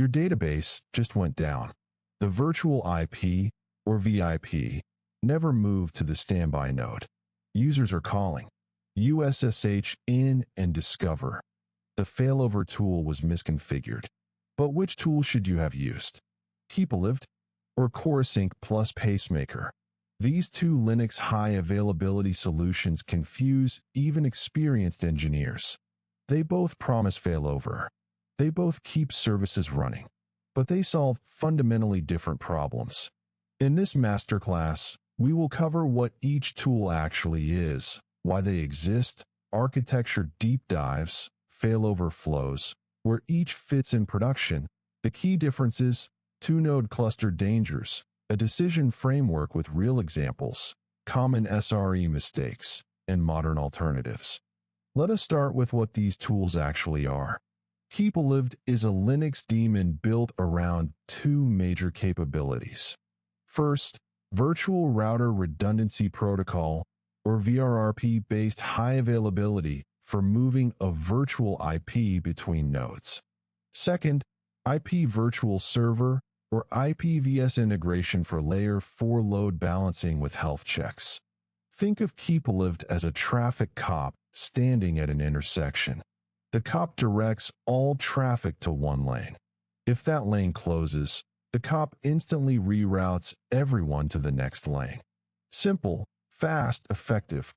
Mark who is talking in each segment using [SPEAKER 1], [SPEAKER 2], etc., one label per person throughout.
[SPEAKER 1] Your database just went down. The virtual IP, or VIP, never moved to the standby node. Users are calling USSH in and discover the failover tool was misconfigured. But which tool should you have used? Keepalived or Corosync plus Pacemaker? These two Linux high-availability solutions confuse even experienced engineers. They both promise failover. They both keep services running, but they solve fundamentally different problems. In this masterclass, we will cover what each tool actually is, why they exist, architecture deep dives, failover flows, where each fits in production, the key differences, two-node cluster dangers, a decision framework with real examples, common SRE mistakes, and modern alternatives. Let us start with what these tools actually are. Keepalived is a Linux daemon built around two major capabilities. First, Virtual Router Redundancy Protocol, or VRRP-based high availability for moving a virtual IP between nodes. Second, IP Virtual Server, or IPVS integration for Layer 4 load balancing with health checks. Think of Keepalived as a traffic cop standing at an intersection. The cop directs all traffic to one lane. If that lane closes, the cop instantly reroutes everyone to the next lane. Simple, fast, effective.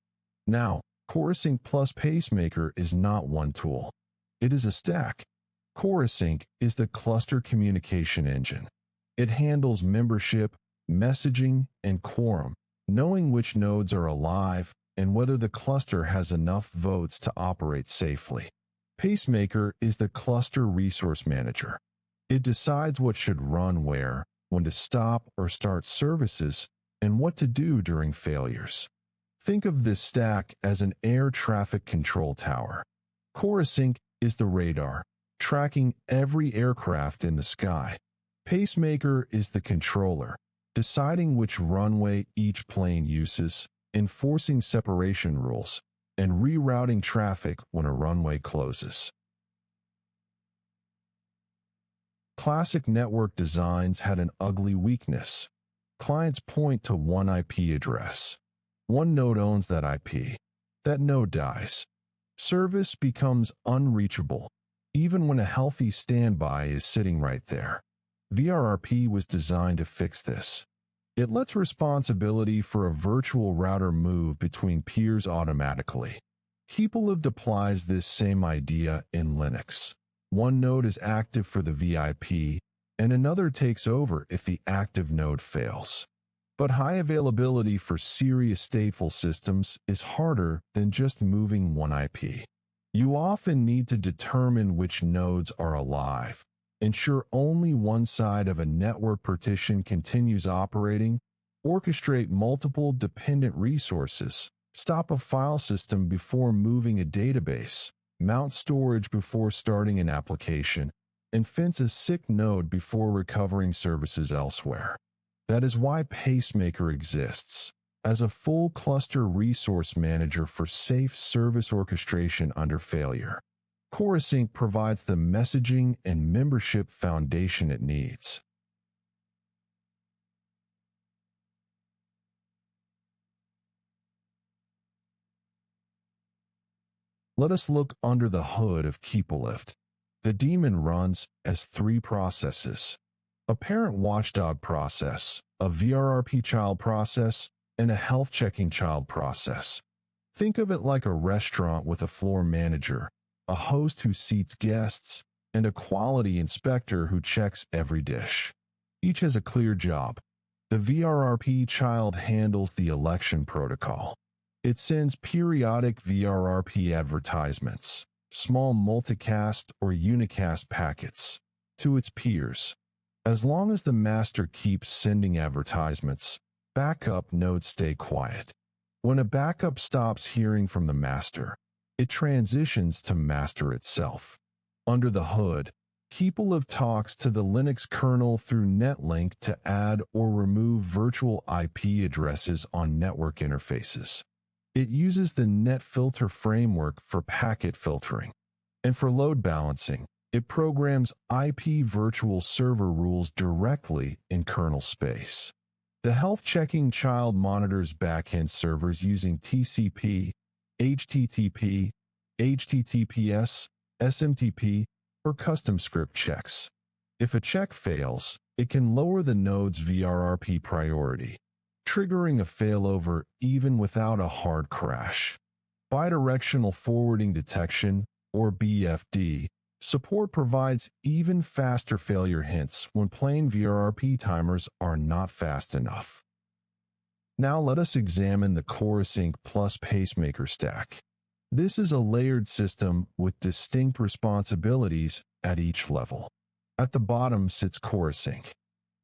[SPEAKER 1] Now, Corosync plus Pacemaker is not one tool. It is a stack. Corosync is the cluster communication engine. It handles membership, messaging, and quorum, knowing which nodes are alive and whether the cluster has enough votes to operate safely. Pacemaker is the cluster resource manager. It decides what should run where, when to stop or start services, and what to do during failures. Think of this stack as an air traffic control tower. Corosync is the radar, tracking every aircraft in the sky. Pacemaker is the controller, deciding which runway each plane uses, enforcing separation rules, and rerouting traffic when a runway closes. Classic network designs had an ugly weakness. Clients point to one IP address. One node owns that IP. That node dies. Service becomes unreachable, even when a healthy standby is sitting right there. VRRP was designed to fix this. It lets responsibility for a virtual router move between peers automatically. Keepalived applies this same idea in Linux. One node is active for the VIP, and another takes over if the active node fails. But high availability for serious stateful systems is harder than just moving one IP. You often need to determine which nodes are alive, ensure only one side of a network partition continues operating, orchestrate multiple dependent resources, stop a file system before moving a database, mount storage before starting an application, and fence a sick node before recovering services elsewhere. That is why Pacemaker exists, as a full cluster resource manager for safe service orchestration under failure. Corosync provides the messaging and membership foundation it needs. Let us look under the hood of Keepalived. The daemon runs as three processes: a parent watchdog process, a VRRP child process, and a health checking child process. Think of it like a restaurant with a floor manager, a host who seats guests, and a quality inspector who checks every dish. Each has a clear job. The VRRP child handles the election protocol. It sends periodic VRRP advertisements, small multicast or unicast packets, to its peers. As long as the master keeps sending advertisements, backup nodes stay quiet. When a backup stops hearing from the master, it transitions to master itself. Under the hood, Keepalived talks to the Linux kernel through Netlink to add or remove virtual IP addresses on network interfaces. It uses the NetFilter framework for packet filtering. And for load balancing, It programs IP virtual server rules directly in kernel space. The health-checking child monitors backend servers using TCP, HTTP, HTTPS, SMTP, or custom script checks. If a check fails, it can lower the node's VRRP priority, triggering a failover even without a hard crash. Bidirectional forwarding detection, or BFD, support provides even faster failure hints when plain VRRP timers are not fast enough. Now let us examine the Corosync plus Pacemaker stack. This is a layered system with distinct responsibilities at each level. At the bottom sits Corosync.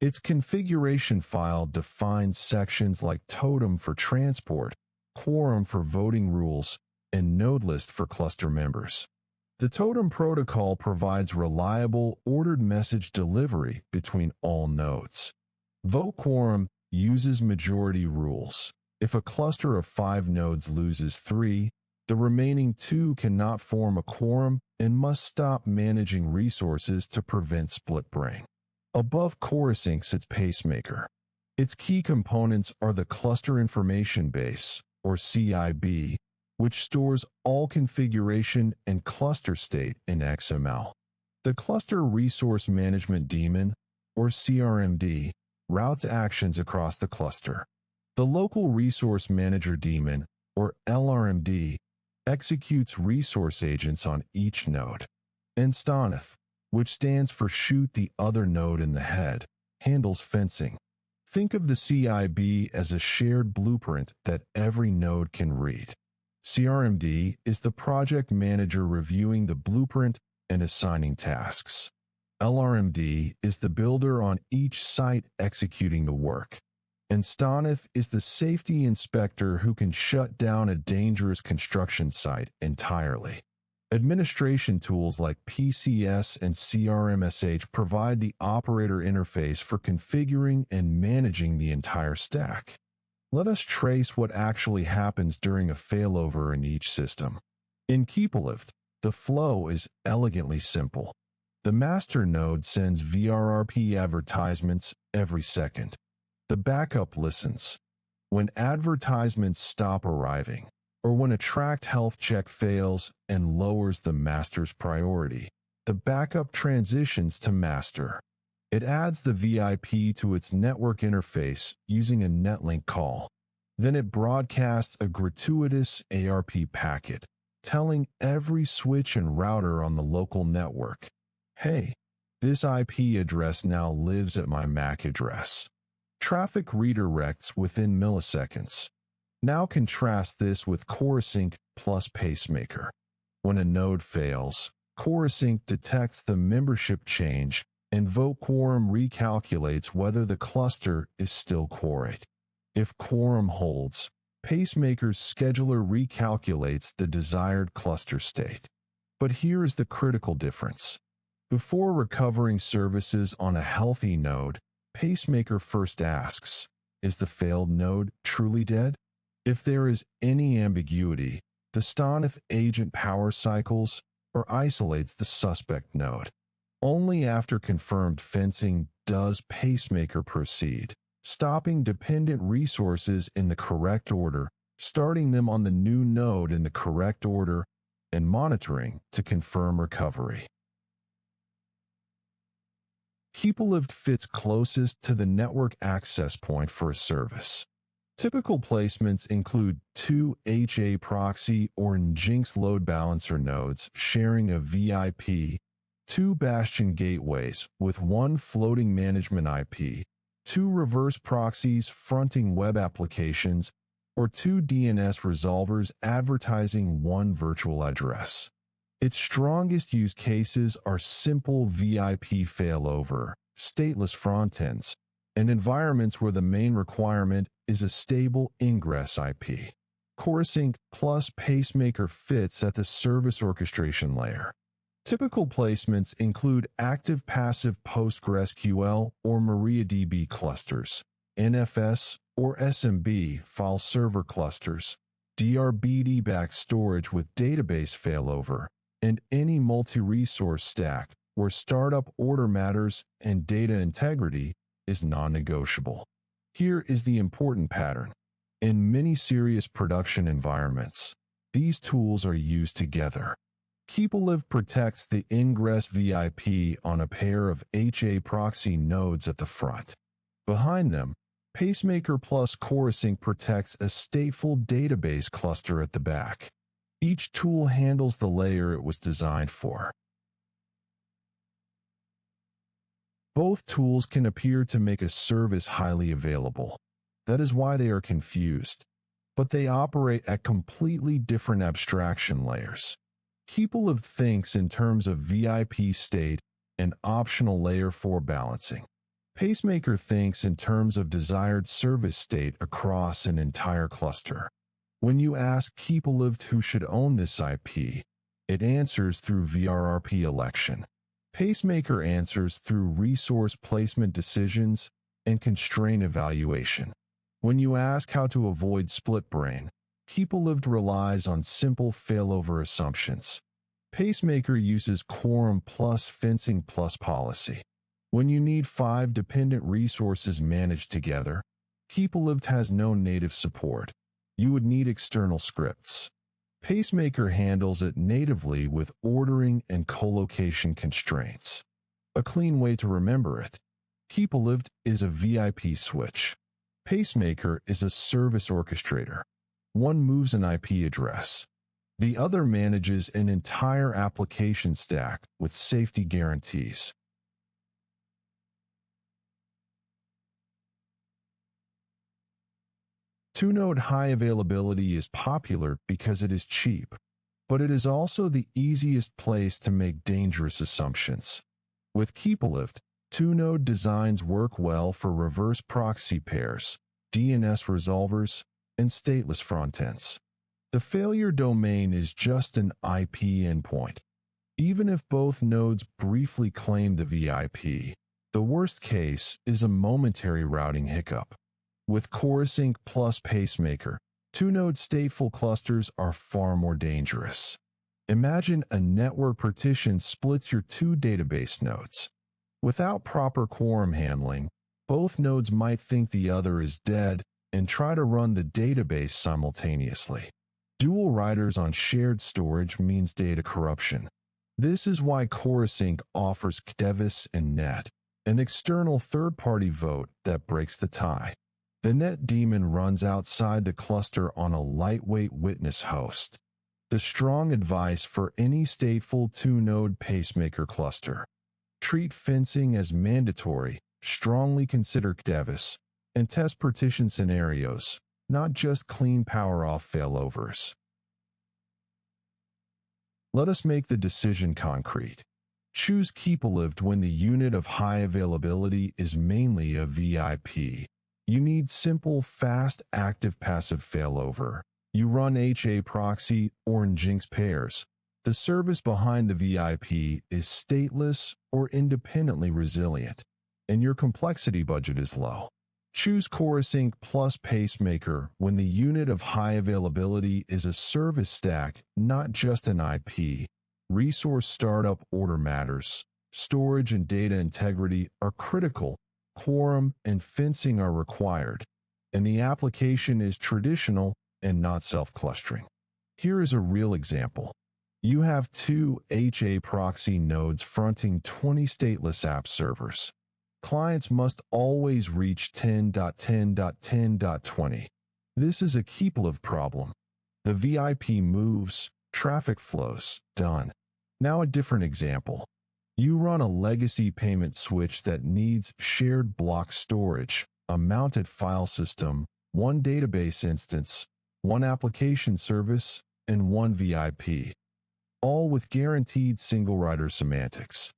[SPEAKER 1] Its configuration file defines sections like totem for transport, quorum for voting rules, and node list for cluster members. The totem protocol provides reliable, ordered message delivery between all nodes. Votequorum uses majority rules. If a cluster of 5 nodes loses 3, the remaining 2 cannot form a quorum and must stop managing resources to prevent split brain. Above Corosync sits Pacemaker. Its key components are the Cluster Information Base, or CIB, which stores all configuration and cluster state in XML. The Cluster Resource Management Daemon, or CRMd, routes actions across the cluster. The Local Resource Manager Daemon, or LRMd, executes resource agents on each node. And STONITH, which stands for Shoot the Other Node in the Head, handles fencing. Think of the CIB as a shared blueprint that every node can read. CRMd is the project manager reviewing the blueprint and assigning tasks. LRMd is the builder on each site executing the work. And STONITH is the safety inspector who can shut down a dangerous construction site entirely. Administration tools like PCS and CRMsh provide the operator interface for configuring and managing the entire stack. Let us trace what actually happens during a failover in each system. In Keepalived, the flow is elegantly simple. The master node sends VRRP advertisements every second. The backup listens. When advertisements stop arriving, or when a tracked health check fails and lowers the master's priority, the backup transitions to master. It adds the VIP to its network interface using a Netlink call. Then it broadcasts a gratuitous ARP packet, telling every switch and router on the local network, "Hey, this IP address now lives at my MAC address." Traffic redirects within milliseconds. Now contrast this with Corosync plus Pacemaker. When a node fails, Corosync detects the membership change and votequorum recalculates whether the cluster is still quorate. If quorum holds, Pacemaker's scheduler recalculates the desired cluster state. But here is the critical difference. Before recovering services on a healthy node, Pacemaker first asks, is the failed node truly dead? If there is any ambiguity, the STONITH agent power cycles or isolates the suspect node. Only after confirmed fencing does Pacemaker proceed, stopping dependent resources in the correct order, starting them on the new node in the correct order, and monitoring to confirm recovery. Keepalived fits closest to the network access point for a service. Typical placements include 2 HA proxy or Nginx load balancer nodes sharing a VIP, 2 Bastion gateways with 1 floating management IP, 2 reverse proxies fronting web applications, or 2 DNS resolvers advertising 1 virtual address. Its strongest use cases are simple VIP failover, stateless frontends, and environments where the main requirement is a stable ingress IP. Corosync plus Pacemaker fits at the service orchestration layer. Typical placements include active-passive PostgreSQL or MariaDB clusters, NFS or SMB file server clusters, DRBD-backed storage with database failover, and any multi-resource stack where startup order matters and data integrity is non-negotiable. Here is the important pattern. In many serious production environments, these tools are used together. Keepalived protects the ingress VIP on a pair of HA proxy nodes at the front. Behind them, Pacemaker plus Corosync protects a stateful database cluster at the back. Each tool handles the layer it was designed for. Both tools can appear to make a service highly available. That is why they are confused. But they operate at completely different abstraction layers. Keepalived thinks in terms of VIP state and optional layer 4 balancing. Pacemaker thinks in terms of desired service state across an entire cluster. When you ask Keepalived who should own this IP, it answers through VRRP election. Pacemaker answers through resource placement decisions and constraint evaluation. When you ask how to avoid split brain, Keepalived relies on simple failover assumptions. Pacemaker uses quorum plus fencing plus policy. When you need 5 dependent resources managed together, Keepalived has no native support. You would need external scripts. Pacemaker handles it natively with ordering and colocation constraints. A clean way to remember it. Keepalived is a VIP switch. Pacemaker is a service orchestrator. One moves an IP address. The other manages an entire application stack with safety guarantees. Two-node high availability is popular because it is cheap, but it is also the easiest place to make dangerous assumptions. With Keepalived, two-node designs work well for reverse proxy pairs, DNS resolvers, and stateless frontends. The failure domain is just an IP endpoint. Even if both nodes briefly claim the VIP, the worst case is a momentary routing hiccup. With Corosync plus Pacemaker, two-node stateful clusters are far more dangerous. Imagine a network partition splits your 2 database nodes. Without proper quorum handling, both nodes might think the other is dead and try to run the database simultaneously. Dual writers on shared storage means data corruption. This is why Corosync offers KDEVIS and Net, an external third-party vote that breaks the tie. The Net daemon runs outside the cluster on a lightweight witness host. The strong advice for any stateful two-node pacemaker cluster. Treat fencing as mandatory, strongly consider KDEVIS, and test partition scenarios, not just clean power-off failovers. Let us make the decision concrete. Choose Keepalived when the unit of high availability is mainly a VIP. You need simple, fast, active passive failover. You run HA proxy or Nginx pairs. The service behind the VIP is stateless or independently resilient, and your complexity budget is low. Choose Corosync plus Pacemaker when the unit of high availability is a service stack, not just an IP. Resource startup order matters. Storage and data integrity are critical. Quorum and fencing are required, and the application is traditional and not self-clustering. Here is a real example. You have 2 HA proxy nodes fronting 20 stateless app servers. Clients must always reach 10.10.10.20. This is a Keepalived problem. The VIP moves, traffic flows, done. Now a different example. You run a legacy payment switch that needs shared block storage, a mounted file system, 1 database instance, 1 application service, and 1 VIP, all with guaranteed single-writer semantics.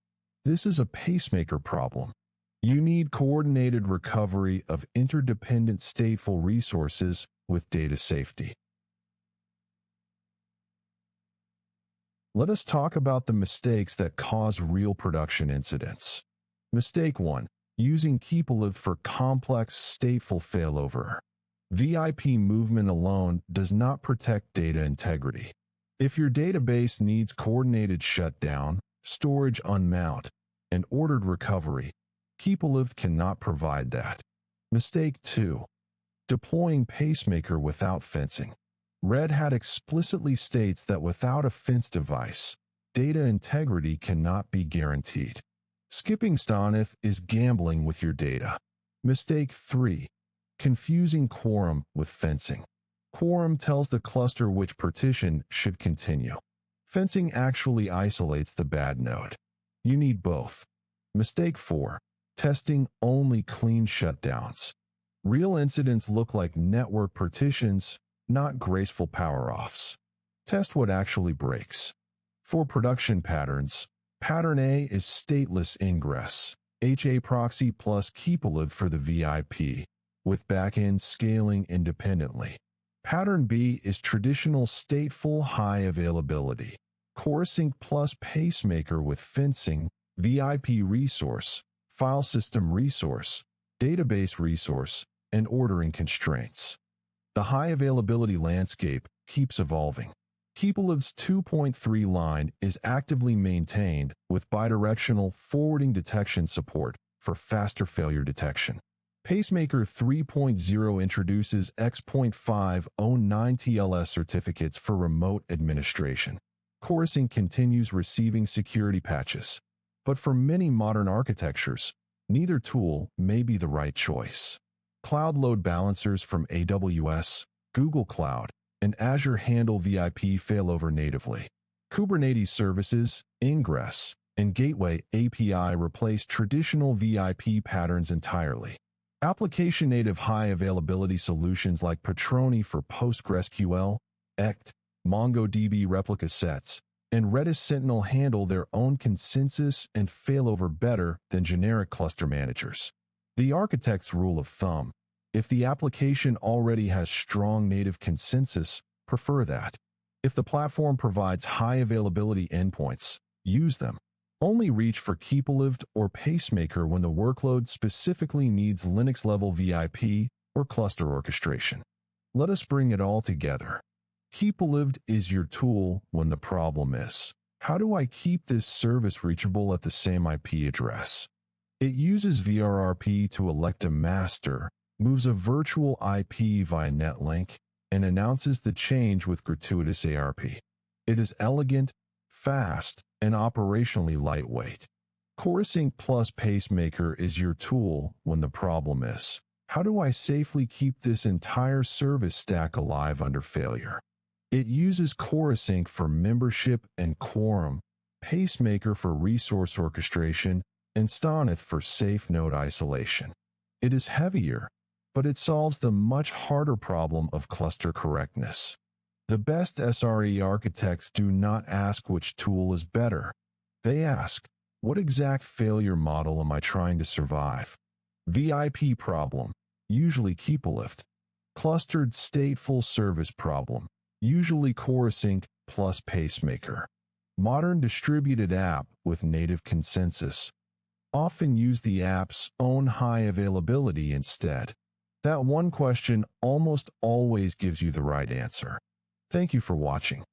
[SPEAKER 1] This is a pacemaker problem. You need coordinated recovery of interdependent stateful resources with data safety. Let us talk about the mistakes that cause real production incidents. Mistake 1. Using Keepalived for complex stateful failover. VIP movement alone does not protect data integrity. If your database needs coordinated shutdown, storage unmount, and ordered recovery. Keepalived cannot provide that. Mistake 2. Deploying pacemaker without fencing. Red Hat explicitly states that without a fence device, data integrity cannot be guaranteed. Skipping STONITH is gambling with your data. Mistake 3. Confusing quorum with fencing. Quorum tells the cluster which partition should continue. Fencing actually isolates the bad node. You need both. Mistake 4. Testing only clean shutdowns. Real incidents look like network partitions, not graceful power-offs. Test what actually breaks. For production patterns, Pattern A is stateless ingress, HA proxy plus Keepalived for the VIP, with backend scaling independently. Pattern B is traditional stateful high availability, Corosync plus pacemaker with fencing, VIP resource, file system resource, database resource, and ordering constraints. The high availability landscape keeps evolving. Keepalived's 2.3 line is actively maintained with bidirectional forwarding detection support for faster failure detection. Pacemaker 3.0 introduces X.5 own 9 TLS certificates for remote administration. Corosync continues receiving security patches. But for many modern architectures, neither tool may be the right choice. Cloud load balancers from AWS, Google Cloud, and Azure handle VIP failover natively. Kubernetes services, Ingress, and Gateway API replace traditional VIP patterns entirely. Application-native high-availability solutions like Patroni for PostgreSQL, ECT, MongoDB replica sets, and Redis Sentinel handle their own consensus and failover better than generic cluster managers. The architect's rule of thumb: if the application already has strong native consensus, prefer that. If the platform provides high availability endpoints, use them. Only reach for Keepalived or Pacemaker when the workload specifically needs Linux-level VIP or cluster orchestration. Let us bring it all together. Keepalived is your tool when the problem is, how do I keep this service reachable at the same IP address? It uses VRRP to elect a master, moves a virtual IP via Netlink, and announces the change with gratuitous ARP. It is elegant, fast, and operationally lightweight. Corosync plus Pacemaker is your tool when the problem is, how do I safely keep this entire service stack alive under failure? It uses Corosync for membership and quorum, Pacemaker for resource orchestration, and STONITH for safe node isolation. It is heavier, but it solves the much harder problem of cluster correctness. The best SRE architects do not ask which tool is better. They ask, what exact failure model am I trying to survive? VIP problem, usually Keepalived. Clustered stateful service problem, usually Corosync plus Pacemaker. Modern distributed app with native consensus. Often use the app's own high availability instead. That one question almost always gives you the right answer. Thank you for watching.